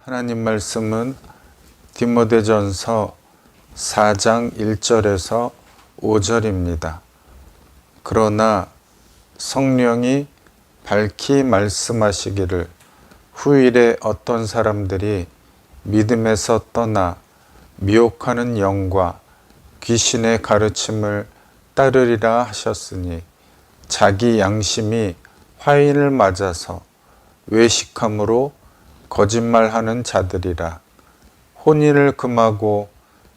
하나님 말씀은 디모데전서 4장 1절에서 5절입니다. 그러나 성령이 밝히 말씀하시기를 후일에 어떤 사람들이 믿음에서 떠나 미혹하는 영과 귀신의 가르침을 따르리라 하셨으니 자기 양심이 화인을 맞아서 외식함으로 거짓말하는 자들이라. 혼인을 금하고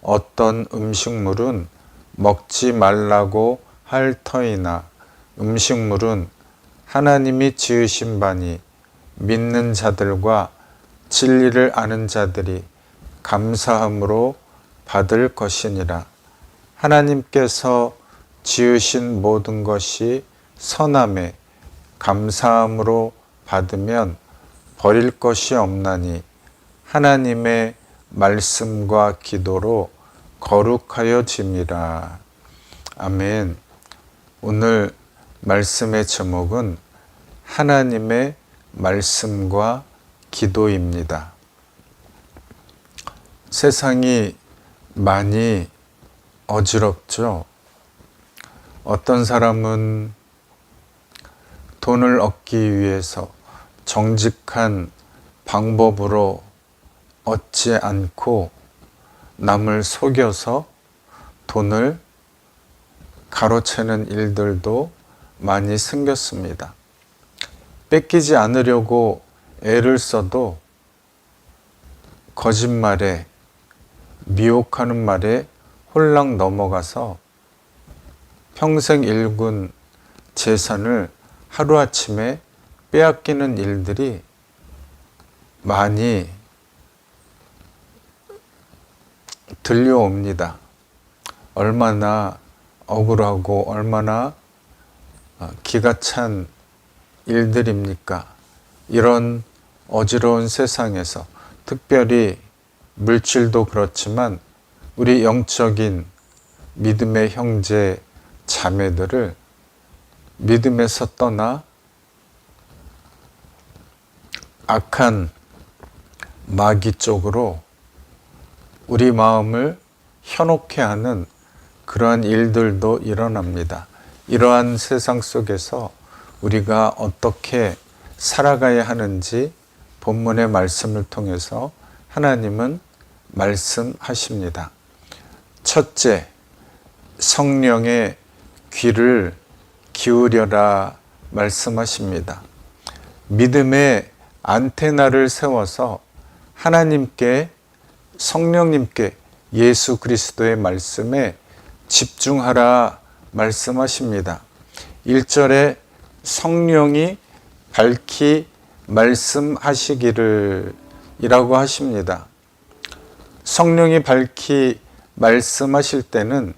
어떤 음식물은 먹지 말라고 할 터이나 음식물은 하나님이 지으신 바니 믿는 자들과 진리를 아는 자들이 감사함으로 받을 것이니라. 하나님께서 지으신 모든 것이 선함에 감사함으로 받으면 버릴 것이 없나니 하나님의 말씀과 기도로 거룩하여 짐이라. 아멘. 오늘 말씀의 제목은 하나님의 말씀과 기도입니다. 세상이 많이 어지럽죠. 어떤 사람은 돈을 얻기 위해서 정직한 방법으로 얻지 않고 남을 속여서 돈을 가로채는 일들도 많이 생겼습니다. 뺏기지 않으려고 애를 써도 거짓말에 미혹하는 말에 홀랑 넘어가서 평생 일군 재산을 하루아침에 빼앗기는 일들이 많이 들려옵니다. 얼마나 억울하고 얼마나 기가 찬 일들입니까? 이런 어지러운 세상에서 특별히 물질도 그렇지만 우리 영적인 믿음의 형제 자매들을 믿음에서 떠나 악한 마귀 쪽으로 우리 마음을 현혹해 하는 그러한 일들도 일어납니다. 이러한 세상 속에서 우리가 어떻게 살아가야 하는지 본문의 말씀을 통해서 하나님은 말씀하십니다. 첫째, 성령의 귀를 기울여라 말씀하십니다. 믿음의 안테나를 세워서 하나님께, 성령님께, 예수 그리스도의 말씀에 집중하라 말씀하십니다. 1절에 성령이 밝히 말씀하시기를 이라고 하십니다. 성령이 밝히 말씀하실 때는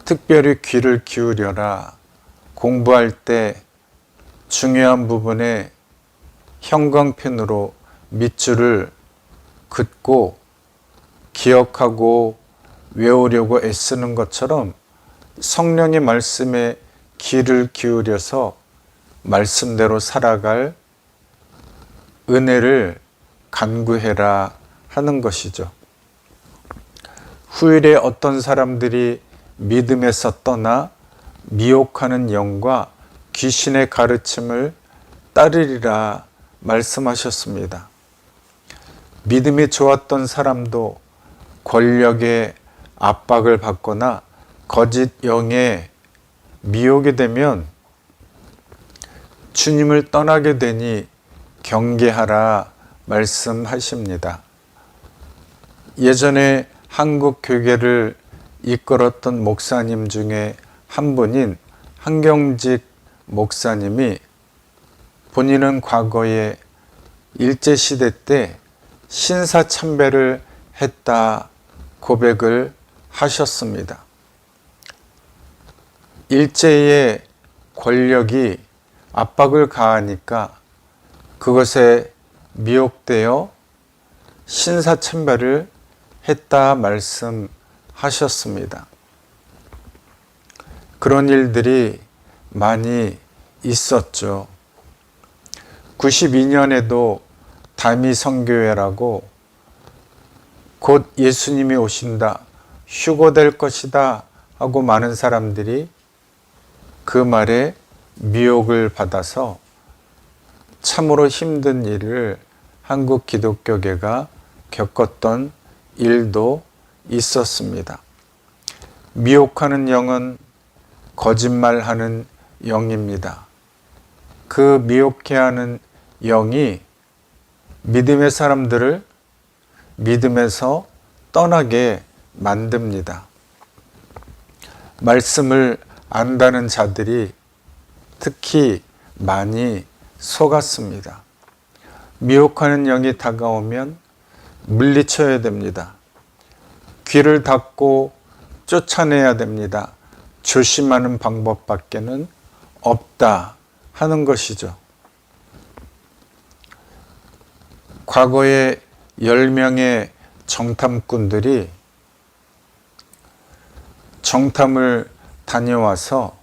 특별히 귀를 기울여라. 공부할 때 중요한 부분에 형광펜으로 밑줄을 긋고 기억하고 외우려고 애쓰는 것처럼 성령의 말씀에 귀를 기울여서 말씀대로 살아갈 은혜를 간구해라 하는 것이죠. 후일에 어떤 사람들이 믿음에서 떠나 미혹하는 영과 귀신의 가르침을 따르리라 말씀하셨습니다. 믿음이 좋았던 사람도 권력의 압박을 받거나 거짓 영에 미혹이 되면 주님을 떠나게 되니 경계하라 말씀하십니다. 예전에 한국 교계를 이끌었던 목사님 중에 한 분인 한경직 목사님이 본인은 과거에 일제시대 때 신사참배를 했다 고백을 하셨습니다. 일제의 권력이 압박을 가하니까 그것에 미혹되어 신사참배를 했다 말씀하셨습니다. 그런 일들이 많이 있었죠. 92년에도 다미성교회라고 곧 예수님이 오신다, 휴거될 것이다 하고 많은 사람들이 그 말에 미혹을 받아서 참으로 힘든 일을 한국 기독교계가 겪었던 일도 있었습니다. 미혹하는 영은 거짓말하는 영입니다. 그 미혹해 하는 영이 믿음의 사람들을 믿음에서 떠나게 만듭니다. 말씀을 안다는 자들이 특히 많이 속았습니다. 미혹하는 영이 다가오면 물리쳐야 됩니다. 귀를 닫고 쫓아내야 됩니다. 조심하는 방법밖에는 없다 하는 것이죠. 과거에 10명의 정탐꾼들이 정탐을 다녀와서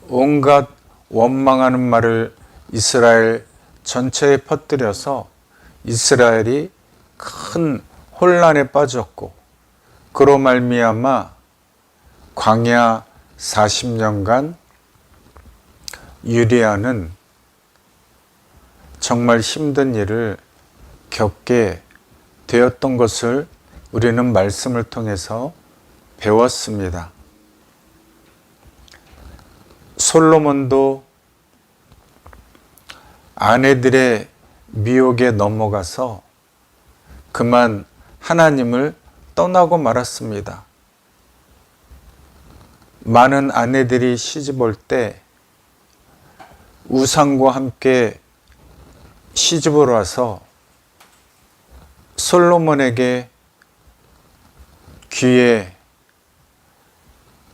온갖 원망하는 말을 이스라엘 전체에 퍼뜨려서 이스라엘이 큰 혼란에 빠졌고, 그로 말미암아 광야 40년간 유리아는 정말 힘든 일을 겪게 되었던 것을 우리는 말씀을 통해서 배웠습니다. 솔로몬도 아내들의 미혹에 넘어가서 그만 하나님을 떠나고 말았습니다. 많은 아내들이 시집 올 때 우상과 함께 시집을 와서 솔로몬에게 귀에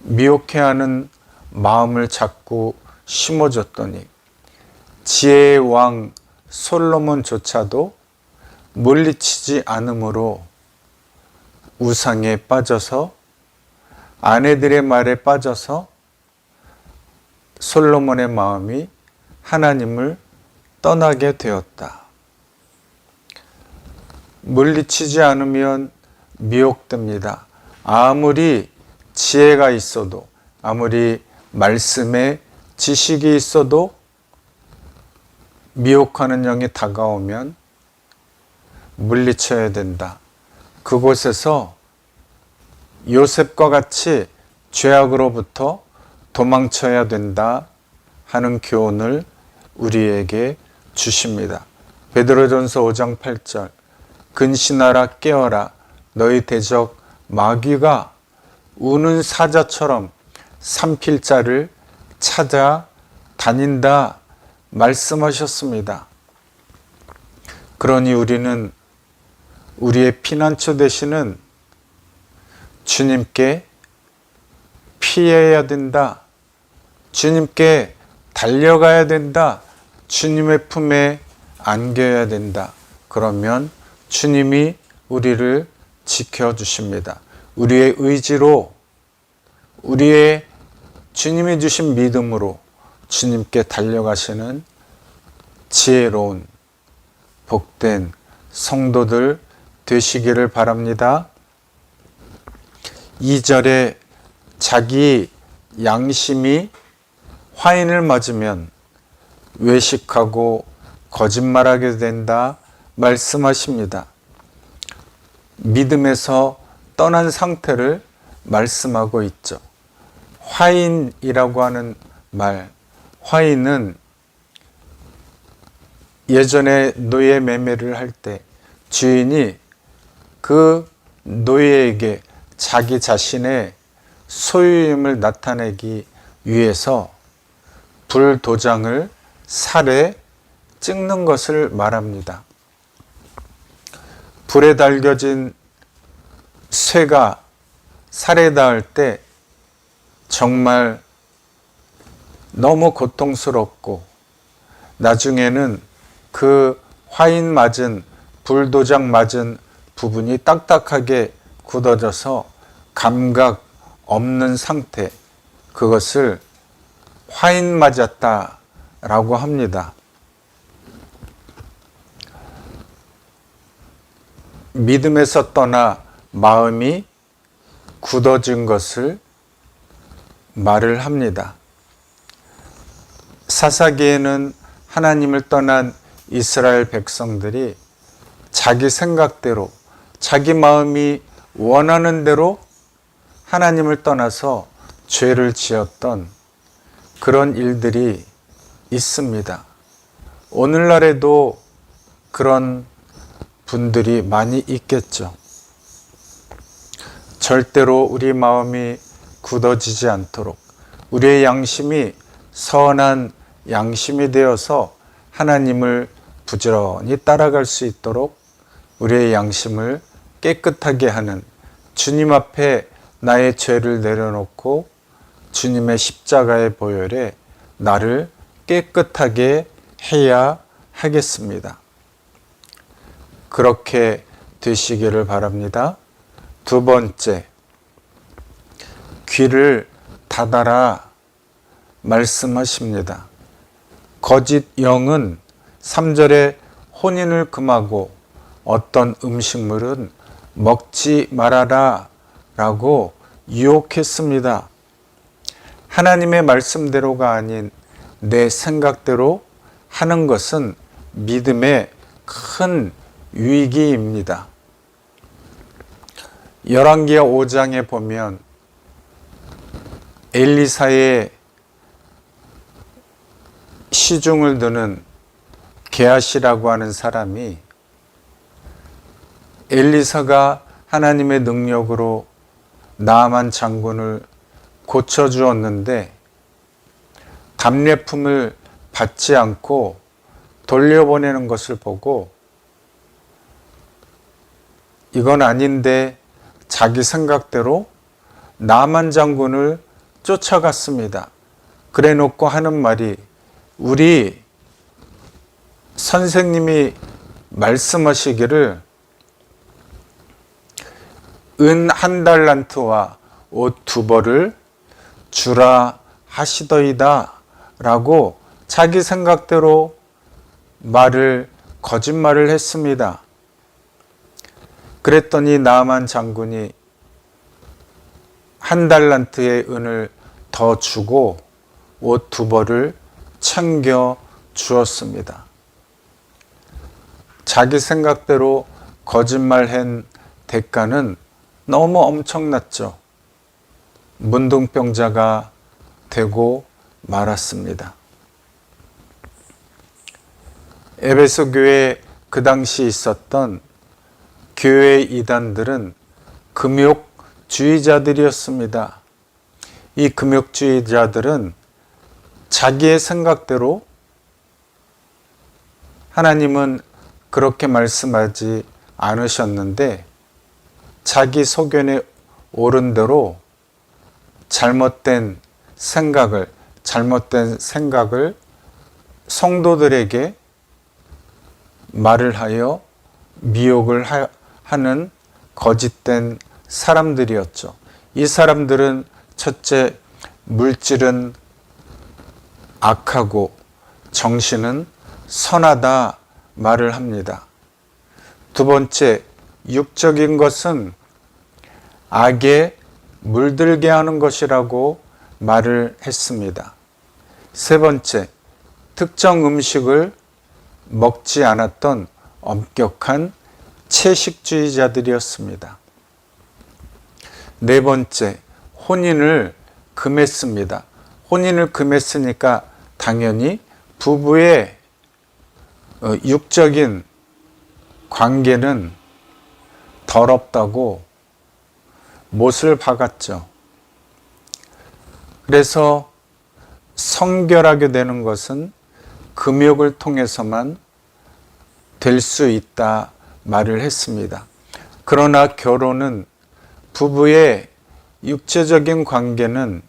미혹해하는 마음을 자꾸 심어줬더니 지혜의 왕 솔로몬조차도 물리치지 않으므로 우상에 빠져서, 아내들의 말에 빠져서 솔로몬의 마음이 하나님을 떠나게 되었다. 물리치지 않으면 미혹됩니다. 아무리 지혜가 있어도, 아무리 말씀에 지식이 있어도 미혹하는 영이 다가오면 물리쳐야 된다. 그곳에서 요셉과 같이 죄악으로부터 도망쳐야 된다 하는 교훈을 우리에게 주십니다. 베드로전서 5장 8절, 근신하라 깨어라, 너희 대적 마귀가 우는 사자처럼 삼킬 자를 찾아 다닌다 말씀하셨습니다. 그러니 우리는 우리의 피난처 되시는 주님께 피해야 된다. 주님께 달려가야 된다. 주님의 품에 안겨야 된다. 그러면 주님이 우리를 지켜주십니다. 우리의 의지로, 우리의 주님이 주신 믿음으로 주님께 달려가시는 지혜로운 복된 성도들 되시기를 바랍니다. 2절에 자기 양심이 화인을 맞으면 외식하고 거짓말하게 된다 말씀하십니다. 믿음에서 떠난 상태를 말씀하고 있죠. 화인이라고 하는 말, 화인은 예전에 노예 매매를 할 때 주인이 그 노예에게 자기 자신의 소유임을 나타내기 위해서 불도장을 살에 찍는 것을 말합니다. 불에 달겨진 쇠가 살에 닿을 때 정말 너무 고통스럽고, 나중에는 그 화인 맞은, 불도장 맞은 부분이 딱딱하게 굳어져서 감각 없는 상태, 그것을 화인 맞았다라고 합니다. 믿음에서 떠나 마음이 굳어진 것을 말을 합니다. 사사기에는 하나님을 떠난 이스라엘 백성들이 자기 생각대로, 자기 마음이 원하는 대로 하나님을 떠나서 죄를 지었던 그런 일들이 있습니다. 오늘날에도 그런 분들이 많이 있겠죠. 절대로 우리 마음이 굳어지지 않도록 우리의 양심이 선한 양심이 되어서 하나님을 부지런히 따라갈 수 있도록 우리의 양심을 깨끗하게 하는, 주님 앞에 나의 죄를 내려놓고 주님의 십자가의 보혈에 나를 깨끗하게 해야 하겠습니다. 그렇게 되시기를 바랍니다. 두 번째, 귀를 닫아라 말씀하십니다. 거짓 영은 3절에 혼인을 금하고 어떤 음식물은 먹지 말아라 라고 유혹했습니다. 하나님의 말씀대로가 아닌 내 생각대로 하는 것은 믿음의 큰 위기입니다. 열왕기하 5장에 보면 엘리사의 시중을 드는 게하시라고 하는 사람이 엘리사가 하나님의 능력으로 나아만 장군을 고쳐주었는데 답례품을 받지 않고 돌려보내는 것을 보고 이건 아닌데 자기 생각대로 나아만 장군을 쫓아갔습니다. 그래 놓고 하는 말이, 우리 선생님이 말씀하시기를 은 1달란트와 옷 2벌을 주라 하시더이다 라고 자기 생각대로 거짓말을 했습니다. 그랬더니 나아만 장군이 1달란트의 은을 더 주고 옷 2벌을 챙겨 주었습니다. 자기 생각대로 거짓말한 대가는 너무 엄청났죠. 문둥병자가 되고 말았습니다. 에베소 교회 그 당시 있었던 교회 이단들은 금욕주의자들이었습니다. 이 금욕주의자들은 자기의 생각대로, 하나님은 그렇게 말씀하지 않으셨는데 자기 소견에 옳은 대로 잘못된 생각을 성도들에게 말을 하여 미혹을 하는 거짓된 사람들이었죠. 이 사람들은 첫째, 물질은 악하고 정신은 선하다 말을 합니다. 두 번째, 육적인 것은 악에 물들게 하는 것이라고 말을 했습니다. 세 번째, 특정 음식을 먹지 않았던 엄격한 채식주의자들이었습니다. 네 번째, 혼인을 금했습니다. 혼인을 금했으니까 당연히 부부의 육적인 관계는 더럽다고 못을 박았죠. 그래서 성결하게 되는 것은 금욕을 통해서만 될 수 있다 말을 했습니다. 그러나 결혼은, 부부의 육체적인 관계는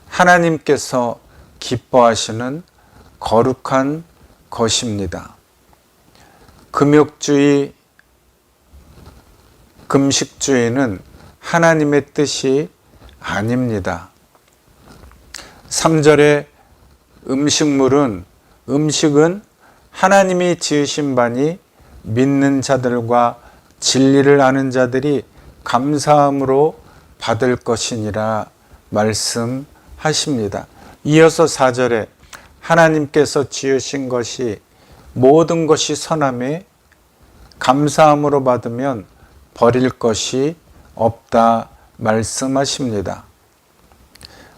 하나님께서 기뻐하시는 거룩한 것입니다. 금욕주의, 금식주의는 하나님의 뜻이 아닙니다. 3절에 음식은 하나님이 지으신 바니 믿는 자들과 진리를 아는 자들이 감사함으로 받을 것이니라 말씀하십니다. 이어서 4절에 하나님께서 지으신 것이 모든 것이 선함에 감사함으로 받으면 버릴 것이 없다 말씀하십니다.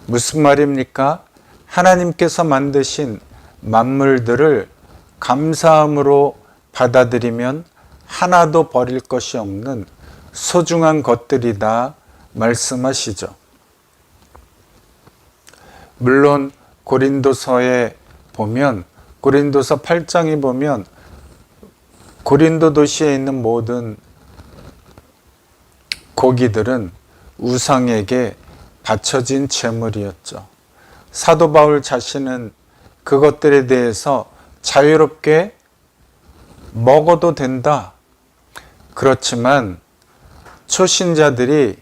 무슨 말입니까? 하나님께서 만드신 만물들을 감사함으로 받아들이면 하나도 버릴 것이 없는 소중한 것들이다 말씀하시죠. 물론 고린도서에 보면, 고린도서 8장에 보면 고린도 도시에 있는 모든 고기들은 우상에게 바쳐진 제물이었죠. 사도 바울 자신은 그것들에 대해서 자유롭게 먹어도 된다. 그렇지만 초신자들이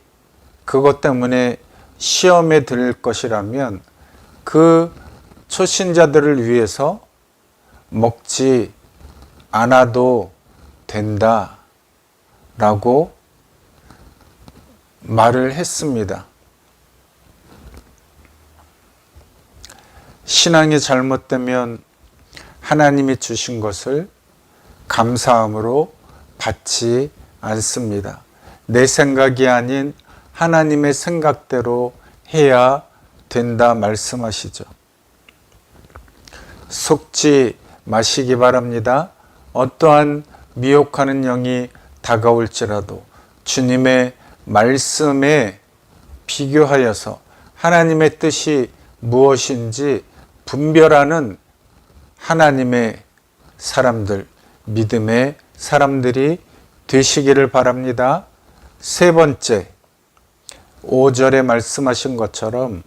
그것 때문에 시험에 들 것이라면 그 초신자들을 위해서 먹지 않아도 된다 라고 말을 했습니다. 신앙이 잘못되면 하나님이 주신 것을 감사함으로 받지 않습니다. 내 생각이 아닌 하나님의 생각대로 해야 된다 말씀하시죠. 속지 마시기 바랍니다. 어떠한 미혹하는 영이 다가올지라도 주님의 말씀에 비교하여서 하나님의 뜻이 무엇인지 분별하는 하나님의 사람들, 믿음의 사람들이 되시기를 바랍니다. 세 번째, 5절에 말씀하신 것처럼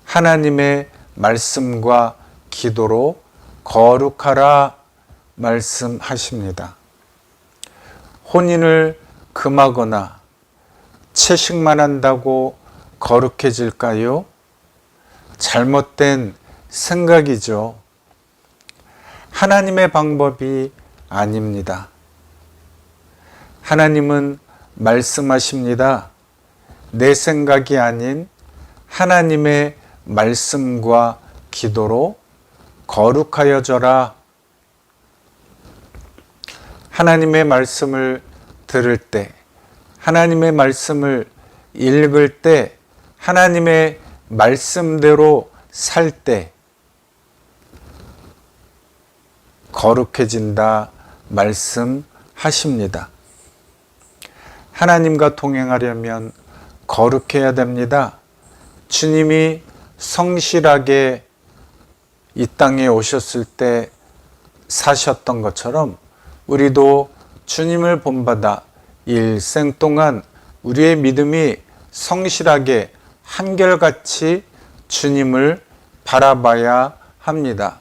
하나님의 말씀과 기도로 거룩하라 말씀하십니다. 혼인을 금하거나 채식만 한다고 거룩해질까요? 잘못된 생각이죠. 하나님의 방법이 아닙니다. 하나님은 말씀하십니다. 내 생각이 아닌 하나님의 말씀과 기도로 거룩하여져라. 하나님의 말씀을 들을 때, 하나님의 말씀을 읽을 때, 하나님의 말씀대로 살 때 거룩해진다 말씀하십니다. 하나님과 동행하려면 거룩해야 됩니다. 주님이 성실하게 이 땅에 오셨을 때 사셨던 것처럼 우리도 주님을 본받아 일생 동안 우리의 믿음이 성실하게 한결같이 주님을 바라봐야 합니다.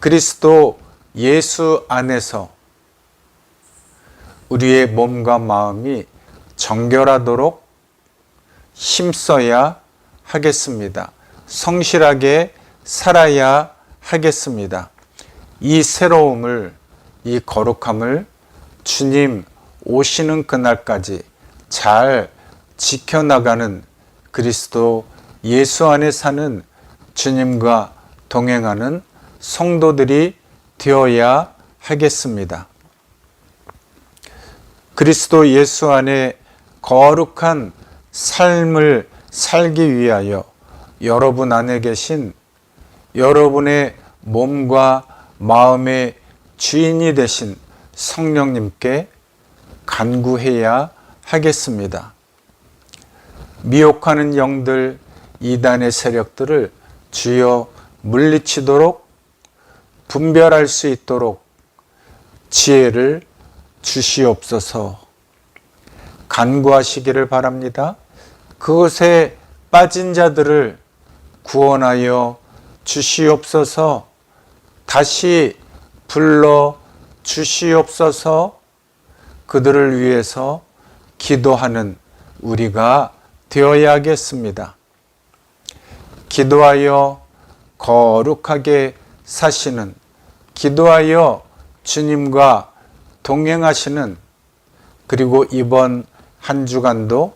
그리스도 예수 안에서 우리의 몸과 마음이 정결하도록 힘써야 하겠습니다. 성실하게 살아야 하겠습니다. 이 새로움을, 이 거룩함을 주님 오시는 그날까지 잘 지켜나가는 그리스도 예수 안에 사는 주님과 동행하는 성도들이 되어야 하겠습니다. 그리스도 예수 안에 거룩한 삶을 살기 위하여 여러분 안에 계신 여러분의 몸과 마음의 주인이 되신 성령님께 간구해야 하겠습니다. 미혹하는 영들, 이단의 세력들을 주여 물리치도록 분별할 수 있도록 지혜를 주시옵소서. 간구하시기를 바랍니다. 그것에 빠진 자들을 구원하여 주시옵소서. 다시 불러 주시옵소서. 그들을 위해서 기도하는 우리가 되어야겠습니다. 기도하여 거룩하게 사시는, 기도하여 주님과 동행하시는 그리고 이번 한 주간도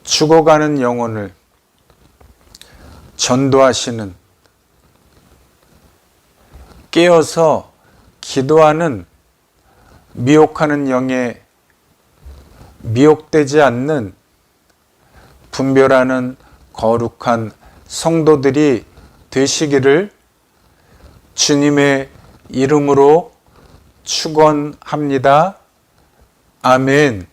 죽어가는 영혼을 전도하시는, 깨어서 기도하는, 미혹하는 영에 미혹되지 않는 분별하는 거룩한 성도들이 되시기를 주님의 이름으로 축원합니다. 아멘.